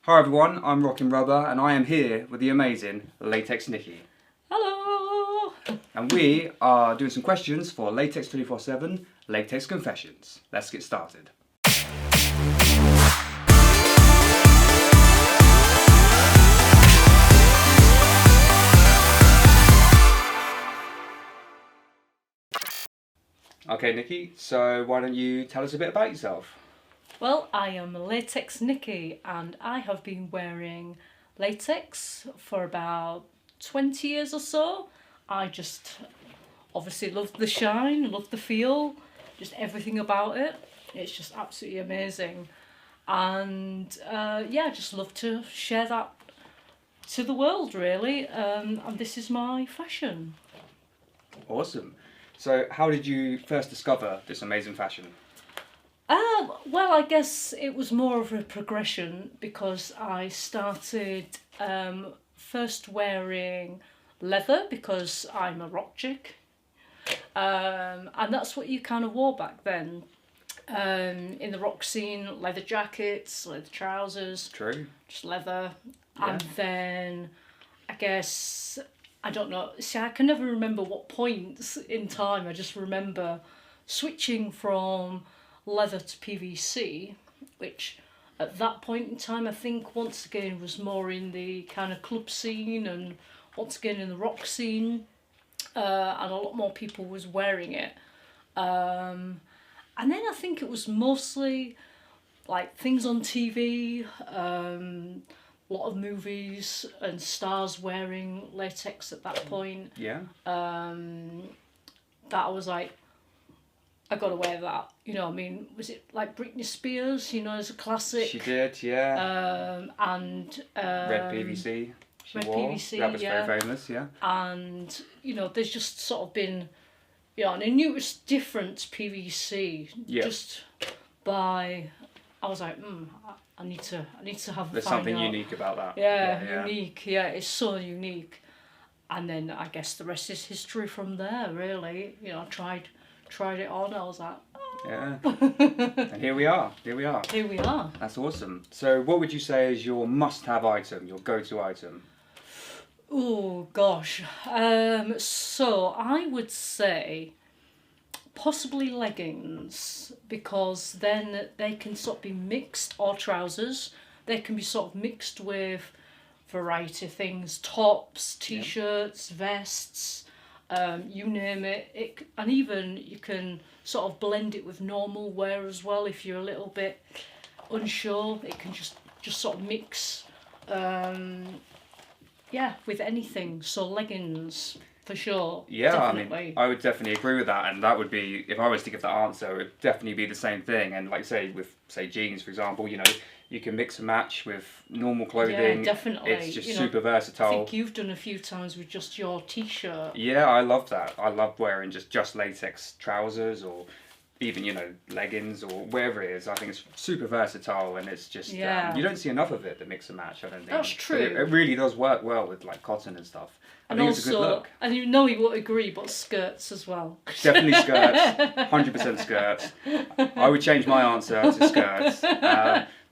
Hi everyone, I'm Rockinrubber and I am here with the amazing Latex Nikki. Hello! And we are doing some questions for Latex 24/7 Latex Confessions. Let's get started. Okay Nikki, so why don't you tell us a bit about yourself? Well, I am Latex Nikki and I have been wearing latex for about 20 years or so. I just obviously love the shine, love the feel, just everything about it. It's just absolutely amazing. And I just love to share that to the world really. And this is my fashion. Awesome. So how did you first discover this amazing fashion? Well, I guess it was more of a progression because I started first wearing leather because I'm a rock chick. And that's what you kind of wore back then. In the rock scene, leather jackets, leather trousers. True. Just leather. Yeah. And then, I guess, I don't know, see, I can never remember what points in time. I just remember switching from leather to PVC, which at that point in time I think once again was more in the kind of club scene and once again in the rock scene, and a lot more people was wearing it. And then I think it was mostly like things on TV, a lot of movies and stars wearing latex at that point. Yeah. That I was like, I gotta wear that. You know, I mean, was it like Britney Spears? You know, as a classic. She did, yeah. And Red PVC. She Red wore. PVC, That was yeah. very famous, yeah. And you know, there's just sort of been, you know, and I knew it was different to PVC. Yeah. Just by, I was like, I need to have. There's find something out. unique about that. Yeah, unique. Yeah, it's so unique. And then I guess the rest is history from there. Really, you know, I tried it on. I was like, Yeah. And here we are. here we are. That's awesome. So what would you say is your must-have item, your go-to item? Oh gosh. So I would say possibly leggings because then they can sort of be mixed, or trousers. They can be sort of mixed with variety of things: tops, t-shirts, vests. You name it. And even you can sort of blend it with normal wear as well if you're a little bit unsure. It can just sort of mix, with anything. So leggings for sure. Yeah, definitely. I mean, I would definitely agree with that, and that would be, if I was to give that answer, it would definitely be the same thing. And like say with jeans, for example, you know, you can mix and match with normal clothing. Yeah, definitely. It's just You know, super I versatile. think you've done a few times with just your t-shirt. Yeah, I love that. I love wearing just latex trousers or even, you know, leggings or wherever it is. I think it's super versatile and it's just, you don't see enough of it, the mix and match, I don't think. That's But true. it really does work well with like cotton and stuff. I And think also, it's a good look. and you know you won't agree, but skirts as well. Definitely skirts, 100% skirts. I would change my answer to skirts.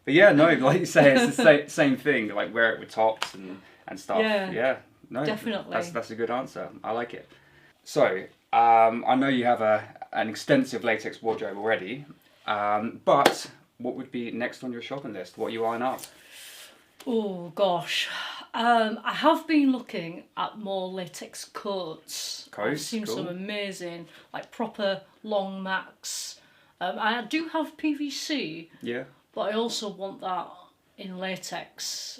But yeah, no, like you say, it's the same thing. Like wear it with tops and stuff. Yeah, no, definitely. That's a good answer. I like it. So I know you have an extensive latex wardrobe already, but what would be next on your shopping list? What are you eyeing up? Oh gosh, I have been looking at more latex coats. I've seen cool. some amazing, like proper long max. I do have PVC. Yeah. But I also want that in latex,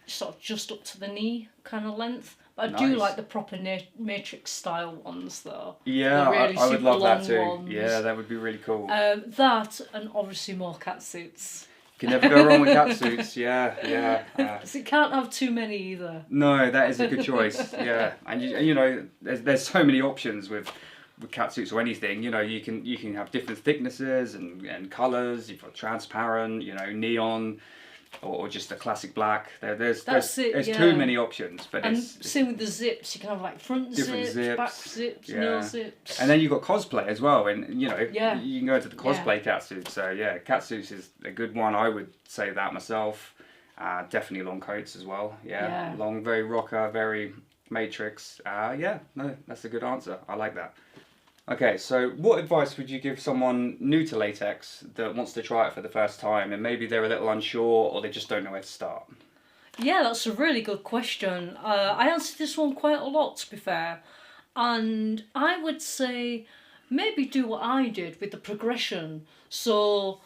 sort of just up to the knee kind of length. But I do like the proper matrix style ones though. Yeah, The really I would love that too. ones. Yeah, that would be really cool. That and obviously more cat suits. You can never go wrong with cat suits. Yeah. So you can't have too many either. No, that is a good choice. Yeah, and you know, there's so many options with cat suits or anything. You know, you can have different thicknesses and colours. You've got transparent, you know, neon, or just a classic black. There's too many options. But and it's same with the zips. You can have like front different zips, back zips, no zips. And then you've got cosplay as well, and you know, Yeah. you can go into the cosplay cat suit. So yeah, cat suits is a good one. I would say that myself. Definitely long coats as well. Yeah. Long, very rocker, very matrix. No, that's a good answer. I like that. Okay, so what advice would you give someone new to latex that wants to try it for the first time and maybe they're a little unsure or they just don't know where to start? Yeah, that's a really good question. I answered this one quite a lot, to be fair. And I would say maybe do what I did with the progression. So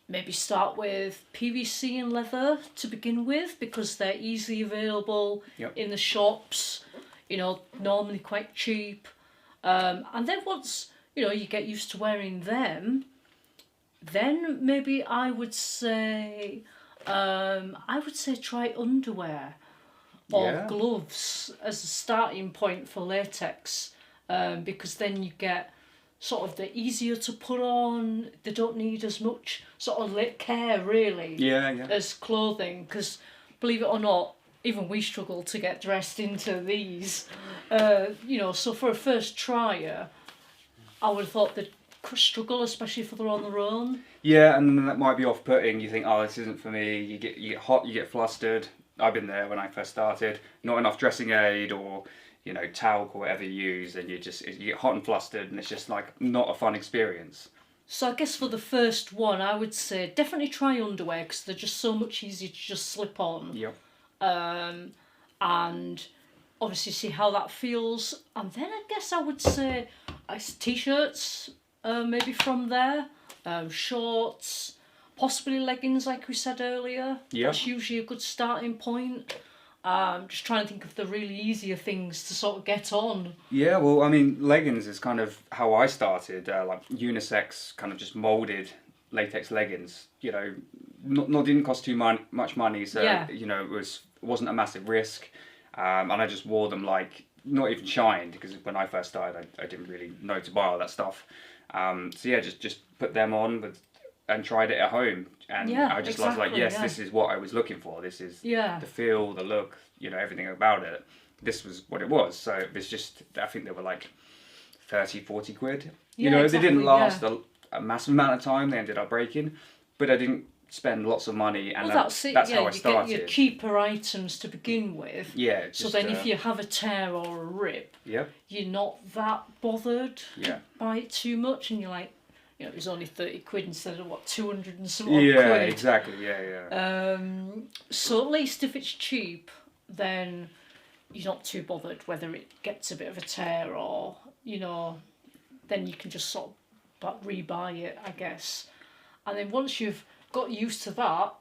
maybe start with PVC and leather to begin with because they're easily available in the shops, normally quite cheap. And then once, you get used to wearing them, then maybe I would say try underwear or gloves as a starting point for latex, because then you get sort of the easier to put on. They don't need as much sort of care really as clothing, because believe it or not, even we struggle to get dressed into these. So for a first trier, I would have thought they'd struggle, especially if they're on their own. Yeah, and then that might be off-putting. You think, oh, this isn't for me. You get hot, you get flustered. I've been there when I first started. Not enough dressing aid or talc or whatever you use, and you get hot and flustered, and it's just like not a fun experience. So I guess for the first one, I would say definitely try underwear because they're just so much easier to just slip on. Yep. And obviously see how that feels, and then I guess I would say t-shirts, maybe from there, shorts, possibly leggings like we said earlier. That's usually a good starting point. Just trying to think of the really easier things to sort of get on. Yeah, well, I mean, leggings is kind of how I started, like unisex, kind of just moulded latex leggings. Didn't cost too much money, so it wasn't a massive risk, and I just wore them like not even shined, because when I first started, I didn't really know to buy all that stuff. Just put them on and tried it at home, and I just was like, this is what I was looking for. This is the feel, the look, everything about it. This was what it was. So it was just, I think they were like 30, 40 quid. They didn't last a massive amount of time. They ended up breaking, but I didn't spend lots of money, and that's how I started. You get your cheaper items to begin with. Yeah. So then if you have a tear or a rip, you're not that bothered by it too much, and you're like, it was only 30 quid instead of 200 and some odd quid. Yeah, exactly. So at least if it's cheap, then you're not too bothered whether it gets a bit of a tear or, then you can just sort of rebuy it, I guess. And then once you've got used to that,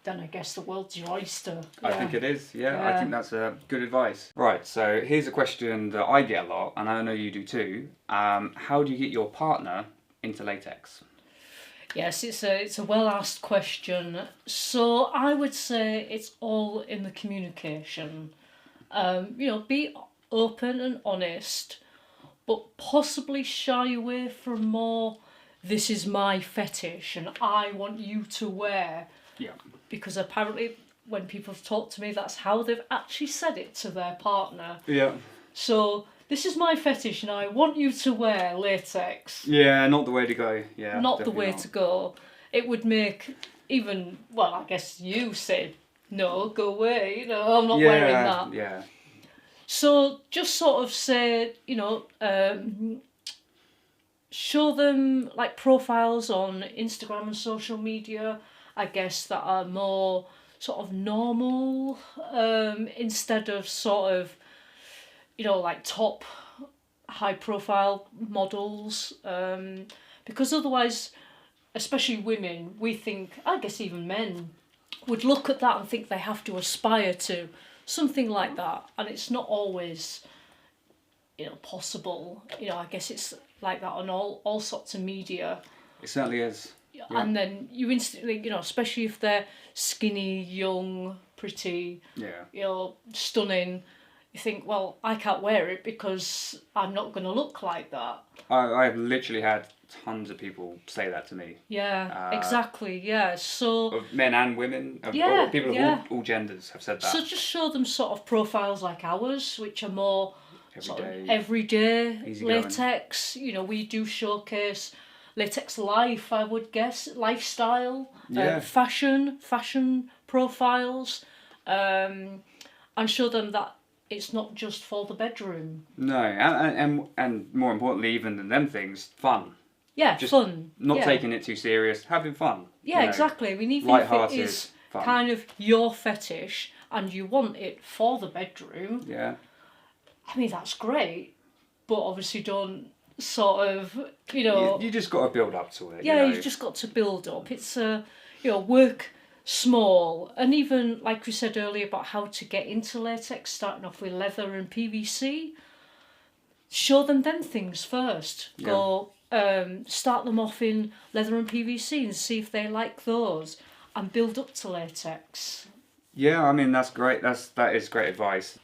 then I guess the world's your oyster. I think it is, I think that's good advice. Right, so here's a question that I get a lot, and I know you do too. How do you get your partner into latex? Yes, it's a well asked question. So I would say it's all in the communication. Be open and honest, but possibly shy away from more, this is my fetish and I want you to wear. Yeah. Because apparently when people have talked to me, that's how they've actually said it to their partner. Yeah. So, this is my fetish and I want you to wear latex. Yeah, not the way to go. Yeah. Not the way to go. It would make I guess you said, no, go away, I'm not wearing that. Yeah. So just sort of say, show them like profiles on Instagram and social media, I guess, that are more sort of normal, instead of sort of, like top high profile models, because otherwise, especially women, we think, I guess even men, would look at that and think they have to aspire to something like that, and it's not always, possible. I guess it's like that on all sorts of media. It certainly is. Yeah. And then you instantly, especially if they're skinny, young, pretty, stunning, you think, well, I can't wear it because I'm not going to look like that. I've literally had tons of people say that to me. Yeah, exactly, yeah. So of men and women, people of all genders have said that. So just show them sort of profiles like ours, which are more everyday latex. We do showcase latex life, I would guess, lifestyle, fashion profiles, and show them that it's not just for the bedroom. No, and more importantly, even than them things, fun. Yeah, Just fun. Not taking it too serious, having fun. Yeah, exactly. I mean, even if it lighthearted is fun. kind of your fetish and you want it for the bedroom, Yeah. I mean, that's great. But obviously don't sort of, you know... You just got to build up to it. Yeah, you know? you've just got to build up. It's, work small. And even, like we said earlier, about how to get into latex, starting off with leather and PVC, show them things first. Yeah. Go... start them off in leather and PVC and see if they like those, and build up to latex. Yeah, I mean that's great. That is great advice.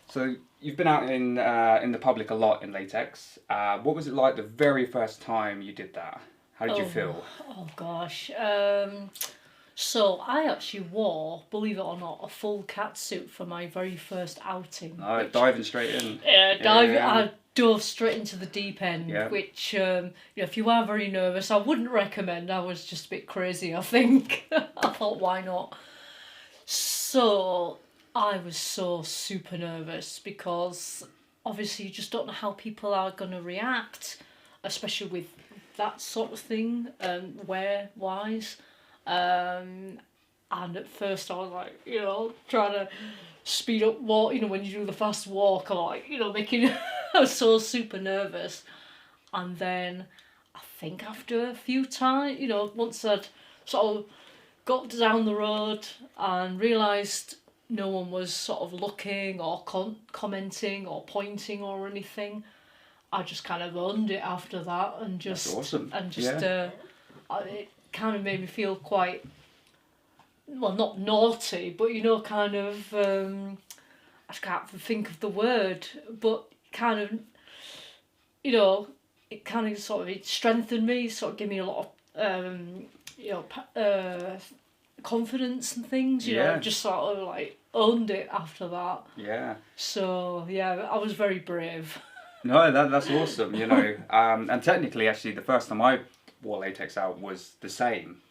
So you've been out in the public a lot in latex. What was it like the very first time you did that? How did you feel? Oh gosh. So I actually wore, believe it or not, a full catsuit for my very first outing. Oh, diving straight in. I dove straight into the deep end, Yeah. which, if you are very nervous, I wouldn't recommend. I was just a bit crazy, I think. I thought, why not? So I was so super nervous because obviously you just don't know how people are going to react, especially with that sort of thing, wear-wise. And at first I was like, trying to speed up walk, when you do the fast walk, or like, making... I was so super nervous. And then I think after a few times, once I'd sort of got down the road and realised no one was sort of looking or commenting or pointing or anything, I just kind of owned it after that, and just... That's awesome. And just, yeah. It kind of made me feel quite, well, not naughty, but, kind of, I can't think of the word, but kind of, it kind of sort of, it strengthened me, sort of gave me a lot of, confidence and things, just sort of like owned it after that. Yeah. So, yeah, I was very brave. No, that's awesome, and technically, actually, the first time I wore latex out was the same,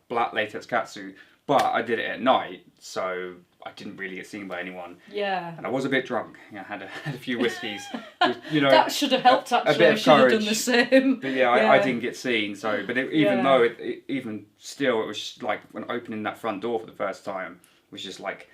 black latex catsuit, but I did it at night, so I didn't really get seen by anyone. Yeah. And I was a bit drunk. I had a few whiskies. That should have helped, actually. A bit of I should have done courage. the same. But yeah, I didn't get seen. So, but even Yeah. though even still, it was like when opening that front door for the first time was just like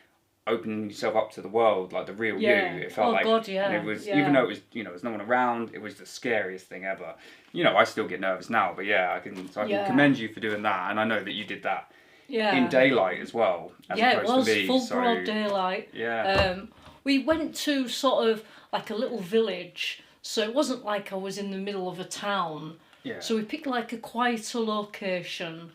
opening yourself up to the world, like the real you. It felt God, yeah. it was, Yeah. even though it was, there's no one around, it was the scariest thing ever. I still get nervous now, but yeah, I can commend you for doing that, and I know that you did that in daylight as well, as it opposed was to me. full broad daylight. Yeah. We went to sort of like a little village, so it wasn't like I was in the middle of a town. Yeah. So we picked like a quieter location,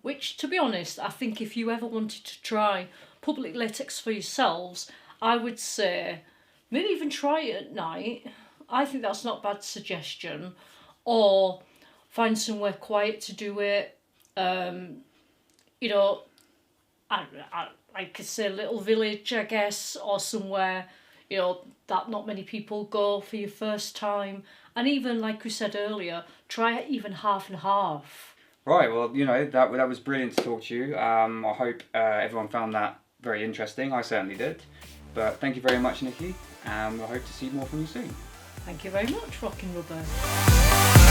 which, to be honest, I think if you ever wanted to try public latex for yourselves, I would say maybe even try it at night. I think that's not a bad suggestion. Or find somewhere quiet to do it. I could say a little village, I guess, or somewhere, that not many people go for your first time. And even, like we said earlier, try it even half and half. Right, well, that was brilliant to talk to you. I hope everyone found that very interesting. I certainly did. But thank you very much, Nikki, and we'll hope to see more from you soon. Thank you very much, Rockinrubber.